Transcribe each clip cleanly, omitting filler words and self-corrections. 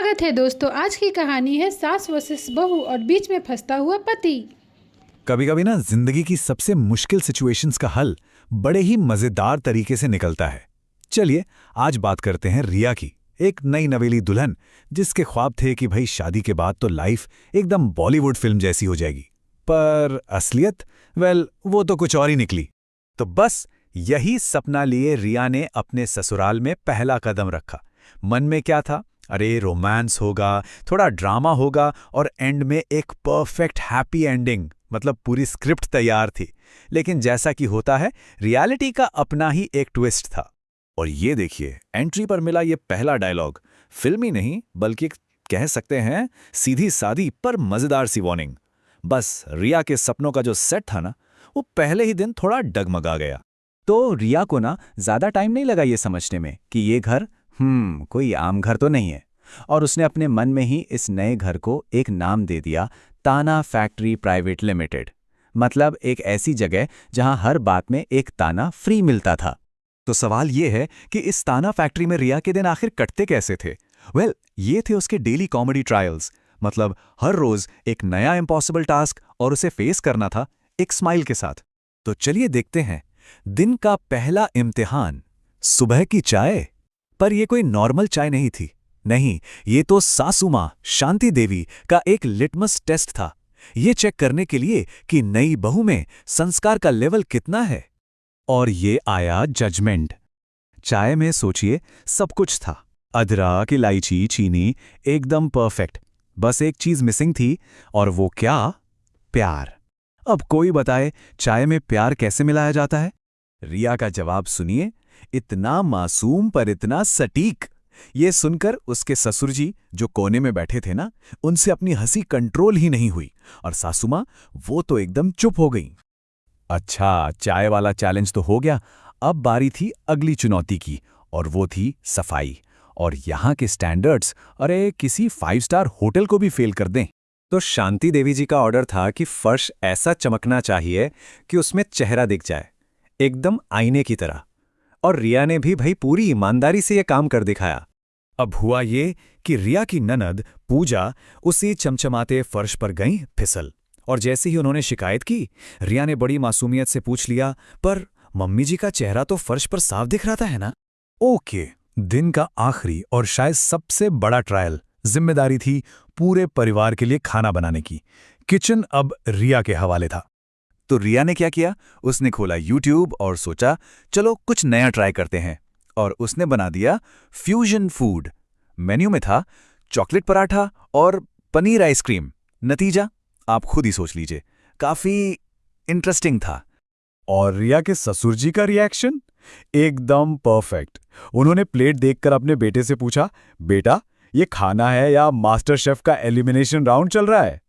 स्वागत है दोस्तों। आज की कहानी है सास वर्सेस बहू और बीच में फंसता हुआ पति। कभी कभी ना जिंदगी की सबसे मुश्किल सिचुएशंस का हल बड़े ही मजेदार तरीके से निकलता है। चलिए आज बात करते हैं रिया की, एक नई नवेली दुल्हन जिसके ख्वाब थे कि भाई शादी के बाद तो लाइफ एकदम बॉलीवुड फिल्म जैसी हो जाएगी। पर असलियत वो तो कुछ और ही निकली। तो बस यही सपना लिए रिया ने अपने ससुराल में पहला कदम रखा। मन में क्या था? अरे रोमांस होगा, थोड़ा ड्रामा होगा और एंड में एक परफेक्ट हैप्पी एंडिंग, मतलब पूरी स्क्रिप्ट तैयार थी। लेकिन जैसा कि होता है, रियलिटी का अपना ही एक ट्विस्ट था। और ये देखिए, एंट्री पर मिला ये पहला डायलॉग फिल्मी नहीं बल्कि कह सकते हैं सीधी सादी पर मजेदार सी वार्निंग। बस रिया के सपनों का जो सेट था ना, वो पहले ही दिन थोड़ा डगमगा गया। तो रिया को ना ज्यादा टाइम नहीं लगा ये समझने में कि ये घर कोई आम घर तो नहीं है। और उसने अपने मन में ही इस नए घर को एक नाम दे दिया, ताना फैक्ट्री प्राइवेट लिमिटेड। मतलब एक ऐसी जगह जहां हर बात में एक ताना फ्री मिलता था। तो सवाल ये है कि इस ताना फैक्ट्री में रिया के दिन आखिर कटते कैसे थे? ये थे उसके डेली कॉमेडी ट्रायल्स। मतलब हर रोज एक नया इम्पॉसिबल टास्क और उसे फेस करना था एक स्माइल के साथ। तो चलिए देखते हैं दिन का पहला इम्तिहान, सुबह की चाय। पर यह कोई नॉर्मल चाय नहीं थी। नहीं, ये तो सासू मां शांति देवी का एक लिटमस टेस्ट था। ये चेक करने के लिए कि नई बहू में संस्कार का लेवल कितना है। और ये आया जजमेंट। चाय में सोचिए सब कुछ था, अदरक, इलायची, चीनी, एकदम परफेक्ट। बस एक चीज मिसिंग थी, और वो क्या? प्यार। अब कोई बताए चाय में प्यार कैसे मिलाया जाता है? रिया का जवाब सुनिए, इतना मासूम पर इतना सटीक। ये सुनकर उसके ससुर जी जो कोने में बैठे थे ना, उनसे अपनी हंसी कंट्रोल ही नहीं हुई। और सासू मां वो तो एकदम चुप हो गई। अच्छा, चाय वाला चैलेंज तो हो गया। अब बारी थी अगली चुनौती की, और वो थी सफाई। और यहाँ के स्टैंडर्ड्स अरे किसी 5 स्टार होटल को भी फेल कर दें। तो शांति देवी जी का ऑर्डर था कि फर्श ऐसा चमकना चाहिए कि उसमें चेहरा दिख जाए, एकदम आईने की तरह। और रिया ने भी भाई पूरी ईमानदारी से यह काम कर दिखाया। अब हुआ ये कि रिया की ननद पूजा उसी चमचमाते फर्श पर गई फिसल। और जैसे ही उन्होंने शिकायत की, रिया ने बड़ी मासूमियत से पूछ लिया, पर मम्मी जी का चेहरा तो फर्श पर साफ दिख रहा था, है ना? ओके, दिन का आखिरी और शायद सबसे बड़ा ट्रायल, जिम्मेदारी थी पूरे परिवार के लिए खाना बनाने की। किचन अब रिया के हवाले था। तो रिया ने क्या किया? उसने खोला यूट्यूब और सोचा चलो कुछ नया ट्राई करते हैं। और उसने बना दिया फ्यूजन फूड। मेन्यू में था चॉकलेट पराठा और पनीर आइसक्रीम। नतीजा आप खुद ही सोच लीजिए, काफी इंटरेस्टिंग था। और रिया के ससुर जी का रिएक्शन एकदम परफेक्ट। उन्होंने प्लेट देखकर अपने बेटे से पूछा, बेटा ये खाना है या मास्टर शेफ का एलिमिनेशन राउंड चल रहा है?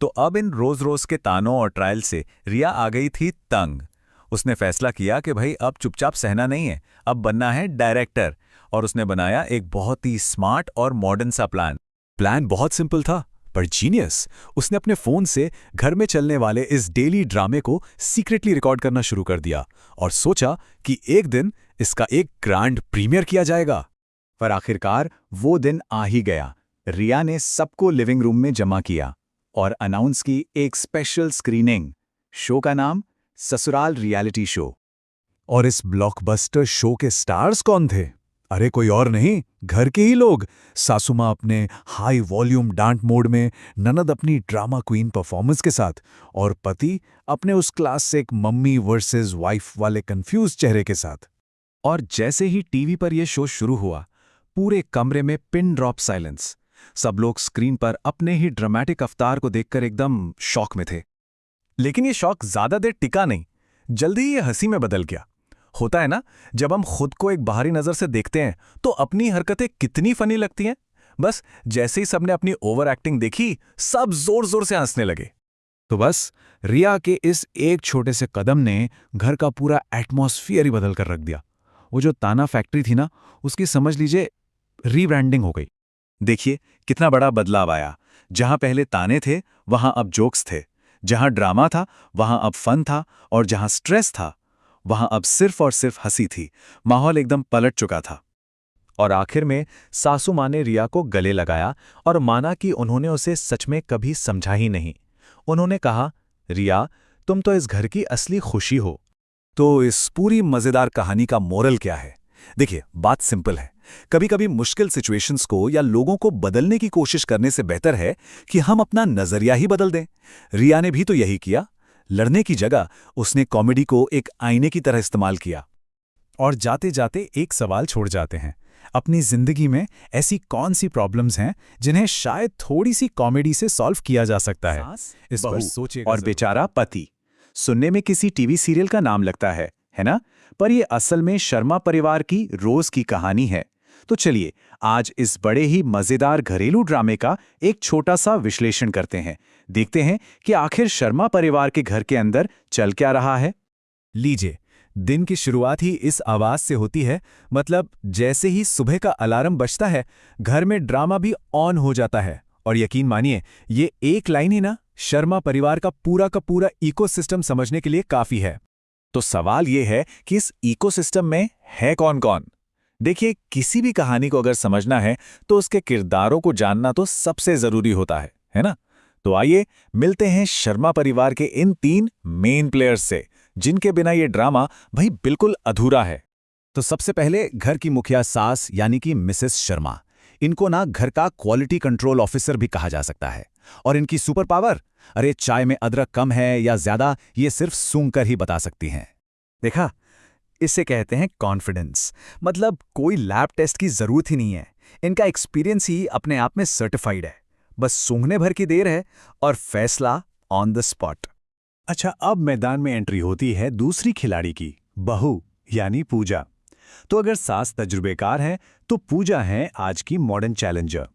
तो अब इन रोज रोज के तानों और ट्रायल से रिया आ गई थी तंग। उसने फैसला किया कि भाई अब चुपचाप सहना नहीं है, अब बनना है डायरेक्टर। और उसने बनाया एक बहुत ही स्मार्ट और मॉडर्न सा प्लान बहुत सिंपल था पर जीनियस। उसने अपने फोन से घर में चलने वाले इस डेली ड्रामे को सीक्रेटली रिकॉर्ड करना शुरू कर दिया और सोचा कि एक दिन इसका एक ग्रैंड प्रीमियर किया जाएगा। पर आखिरकार वो दिन आ ही गया। रिया ने सबको लिविंग रूम में जमा किया और अनाउंस की एक स्पेशल स्क्रीनिंग। शो का नाम ससुराल रियलिटी शो। और इस ब्लॉकबस्टर शो के स्टार्स कौन थे? अरे कोई और नहीं, घर के ही लोग। सासू मां अपने हाई वॉल्यूम डांट मोड में, ननद अपनी ड्रामा क्वीन परफॉर्मेंस के साथ, और पति अपने उस क्लासिक मम्मी वर्सेस वाइफ वाले कंफ्यूज चेहरे के साथ। और जैसे ही टीवी पर यह शो शुरू हुआ, पूरे कमरे में पिन ड्रॉप साइलेंस। सब लोग स्क्रीन पर अपने ही ड्रामेटिक अवतार को देखकर एकदम शॉक में थे। लेकिन ये शॉक ज्यादा देर टिका नहीं, जल्दी ही ये हंसी में बदल गया। होता है ना, जब हम खुद को एक बाहरी नजर से देखते हैं तो अपनी हरकतें कितनी फनी लगती हैं। बस जैसे ही सबने अपनी ओवर एक्टिंग देखी, सब जोर जोर से हंसने लगे। तो बस रिया के इस एक छोटे से कदम ने घर का पूरा एटमॉस्फियर ही बदल कर रख दिया। वो जो ताना फैक्ट्री थी ना, उसकी समझ लीजिए रीब्रांडिंग हो गई। देखिए कितना बड़ा बदलाव आया। जहां पहले ताने थे वहां अब जोक्स थे, जहां ड्रामा था वहां अब फन था, और जहां स्ट्रेस था वहां अब सिर्फ और सिर्फ हंसी थी। माहौल एकदम पलट चुका था। और आखिर में सासू माँ ने रिया को गले लगाया और माना कि उन्होंने उसे सच में कभी समझा ही नहीं। उन्होंने कहा, रिया, तुम तो इस घर की असली खुशी हो। तो इस पूरी मजेदार कहानी का मोरल क्या है? देखिए, बात सिंपल है। कभी कभी मुश्किल सिचुएशंस को या लोगों को बदलने की कोशिश करने से बेहतर है कि हम अपना नजरिया ही बदल दें। रिया ने भी तो यही किया। लड़ने की जगह उसने कॉमेडी को एक आईने की तरह इस्तेमाल किया। और जाते जाते एक सवाल छोड़ जाते हैं, अपनी जिंदगी में ऐसी कौन सी प्रॉब्लम्स हैं जिन्हें शायद थोड़ी सी कॉमेडी से सॉल्व किया जा सकता है? इस पर सोचिएगा और जरूर। बेचारा पति सुनने में किसी टीवी सीरियल का नाम लगता है ना? पर ये असल में शर्मा परिवार की रोज की कहानी है। तो चलिए आज इस बड़े ही मजेदार घरेलू ड्रामे का एक छोटा सा विश्लेषण करते हैं। देखते हैं कि आखिर शर्मा परिवार के घर के अंदर चल क्या रहा है। लीजिए, दिन की शुरुआत ही इस आवाज से होती है। मतलब जैसे ही सुबह का अलार्म बजता है, घर में ड्रामा भी ऑन हो जाता है। और यकीन मानिए, ये एक लाइन ही ना शर्मा परिवार का पूरा इकोसिस्टम समझने के लिए काफी है। तो सवाल ये है कि इस इकोसिस्टम में है कौन कौन? देखिए, किसी भी कहानी को अगर समझना है तो उसके किरदारों को जानना तो सबसे जरूरी होता है ना? तो आइए मिलते हैं शर्मा परिवार के इन 3 मेन प्लेयर्स से, जिनके बिना ये ड्रामा भाई बिल्कुल अधूरा है। तो सबसे पहले घर की मुखिया सास यानी कि मिसेस शर्मा। इनको ना घर का क्वालिटी कंट्रोल ऑफिसर भी कहा जा सकता है। और इनकी सुपर पावर, अरे चाय में अदरक कम है या ज्यादा, ये सिर्फ सूंघकर ही बता सकती हैं। देखा, इसे कहते हैं कॉन्फिडेंस। मतलब कोई लैब टेस्ट की जरूरत ही नहीं है। इनका एक्सपीरियंस ही अपने आप में सर्टिफाइड है। बस सूंघने भर की देर है और फैसला ऑन द स्पॉट। अच्छा, अब मैदान में एंट्री होती है दूसरी खिलाड़ी की, बहू यानी पूजा। तो अगर सास तजुर्बेकार है तो पूजा है आज की मॉडर्न चैलेंजर।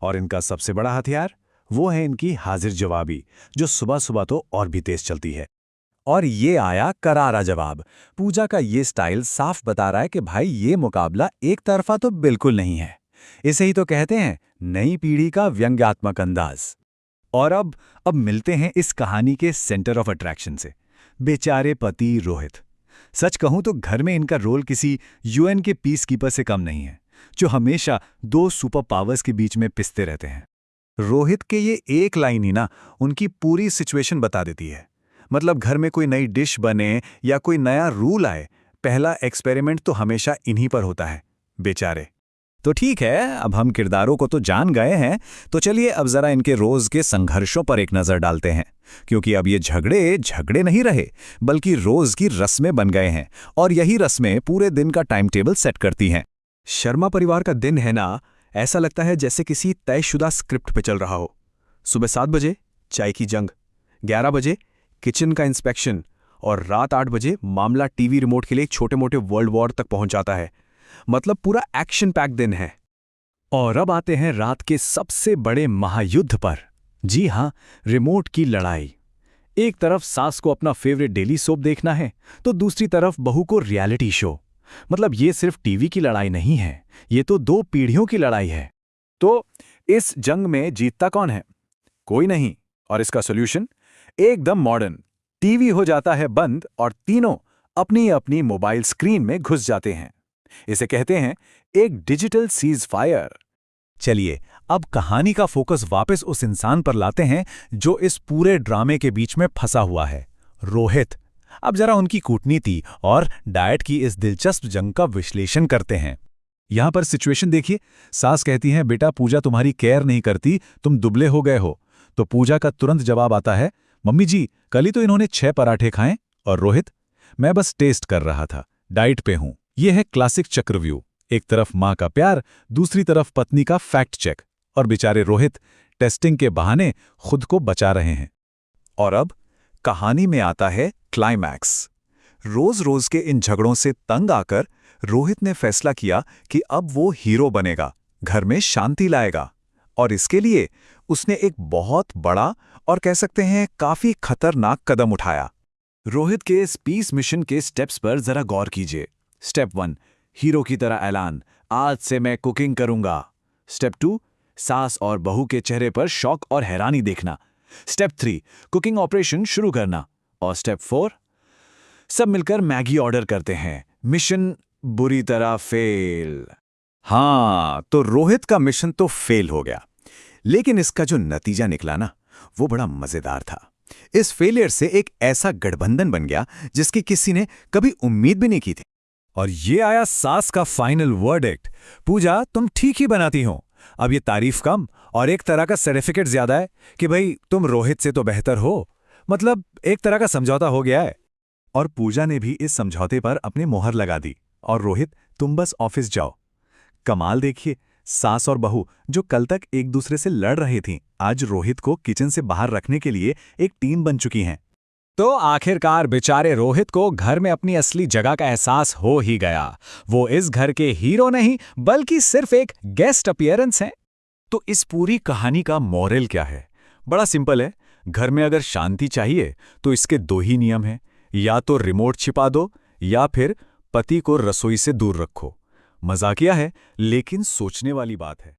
और इनका सबसे बड़ा हथियार वो है इनकी हाजिर जवाबी, जो सुबह सुबह तो और भी तेज चलती है। और ये आया करारा जवाब। पूजा का ये स्टाइल साफ बता रहा है कि भाई ये मुकाबला एक तरफा तो बिल्कुल नहीं है। इसे ही तो कहते हैं नई पीढ़ी का व्यंग्यात्मक अंदाज। और अब मिलते हैं इस कहानी के सेंटर ऑफ अट्रैक्शन से, बेचारे पति रोहित। सच कहूं तो घर में इनका रोल किसी यूएन के पीस कीपर से कम नहीं है, जो हमेशा 2 सुपर पावर्स के बीच में पिसते रहते हैं। रोहित के ये एक लाइन ही ना उनकी पूरी सिचुएशन बता देती है। मतलब घर में कोई नई डिश बने या कोई नया रूल आए, पहला एक्सपेरिमेंट तो हमेशा इन्हीं पर होता है, बेचारे। तो ठीक है, अब हम किरदारों को तो जान गए हैं, तो चलिए अब जरा इनके रोज के संघर्षों पर एक नजर डालते हैं। क्योंकि अब ये झगड़े नहीं रहे, बल्कि रोज की रस्में बन गए हैं। और यही रस्में पूरे दिन का टाइम टेबल सेट करती हैं। शर्मा परिवार का दिन है ना, ऐसा लगता है जैसे किसी तयशुदा स्क्रिप्ट पे चल रहा हो। सुबह 7 बजे चाय की जंग, 11 बजे किचन का इंस्पेक्शन, और रात 8 बजे मामला टीवी रिमोट के लिए एक छोटे मोटे वर्ल्ड वॉर तक पहुंच जाता है। मतलब पूरा एक्शन पैक दिन है। और अब आते हैं रात के सबसे बड़े महायुद्ध पर। जी हां, रिमोट की लड़ाई। एक तरफ सास को अपना फेवरेट डेली सोप देखना है, तो दूसरी तरफ बहू को रियलिटी शो। मतलब ये सिर्फ टीवी की लड़ाई नहीं है, ये तो 2 पीढ़ियों की लड़ाई है। तो इस जंग में जीतता कौन है? कोई नहीं। और इसका सॉल्यूशन एकदम मॉडर्न। टीवी हो जाता है बंद और तीनों अपनी अपनी मोबाइल स्क्रीन में घुस जाते हैं। इसे कहते हैं एक डिजिटल सीज फायर। चलिए अब कहानी का फोकस वापस उस इंसान पर लाते हैं जो इस पूरे ड्रामे के बीच में फंसा हुआ है, रोहित। अब जरा उनकी कूटनीति और डाइट की इस दिलचस्प जंग का विश्लेषण करते हैं। यहां पर सिचुएशन देखिए। सास कहती है, बेटा पूजा तुम्हारी केयर नहीं करती, तुम दुबले हो गए हो। तो पूजा का तुरंत जवाब आता है, मम्मी जी कल ही तो इन्होंने 6 पराठे खाए। और रोहित, मैं बस टेस्ट कर रहा था, डाइट पे हूं। यह है क्लासिक चक्रव्यूह। एक तरफ मां का प्यार, दूसरी तरफ पत्नी का फैक्ट चेक। और बेचारे रोहित टेस्टिंग के बहाने खुद को बचा रहे हैं। और अब कहानी में आता है क्लाइमैक्स। रोज रोज के इन झगड़ों से तंग आकर रोहित ने फैसला किया कि अब वो हीरो बनेगा, घर में शांति लाएगा। और इसके लिए उसने एक बहुत बड़ा और कह सकते हैं काफी खतरनाक कदम उठाया। रोहित के इस पीस मिशन के स्टेप्स पर जरा गौर कीजिए। स्टेप 1, हीरो की तरह ऐलान, आज से मैं कुकिंग करूंगा। स्टेप 2, सास और बहू के चेहरे पर शॉक और हैरानी देखना। स्टेप 3, कुकिंग ऑपरेशन शुरू करना। और स्टेप 4, सब मिलकर मैगी ऑर्डर करते हैं। मिशन बुरी तरह फेल। हाँ, तो रोहित का मिशन तो फेल हो गया, लेकिन इसका जो नतीजा निकला ना, वो बड़ा मजेदार था। इस फेलियर से एक ऐसा गठबंधन बन गया जिसकी किसी ने कभी उम्मीद भी नहीं की थी। और ये आया सास का फाइनल वर्डिक्ट। पूजा, तुम ठीक ही बनाती हो। अब ये तारीफ कम और एक तरह का सर्टिफिकेट ज्यादा है कि भाई तुम रोहित से तो बेहतर हो। मतलब एक तरह का समझौता हो गया है। और पूजा ने भी इस समझौते पर अपनी मोहर लगा दी। और रोहित, तुम बस ऑफिस जाओ। कमाल देखिए, सास और बहू जो कल तक एक दूसरे से लड़ रही थीं, आज रोहित को किचन से बाहर रखने के लिए एक टीम बन चुकी हैं। तो आखिरकार बेचारे रोहित को घर में अपनी असली जगह का एहसास हो ही गया। वो इस घर के हीरो नहीं बल्कि सिर्फ एक गेस्ट अपीयरेंस है। तो इस पूरी कहानी का मॉरल क्या है? बड़ा सिंपल है। घर में अगर शांति चाहिए तो इसके दो ही नियम हैं, या तो रिमोट छिपा दो या फिर पति को रसोई से दूर रखो। मजाकिया है लेकिन सोचने वाली बात है।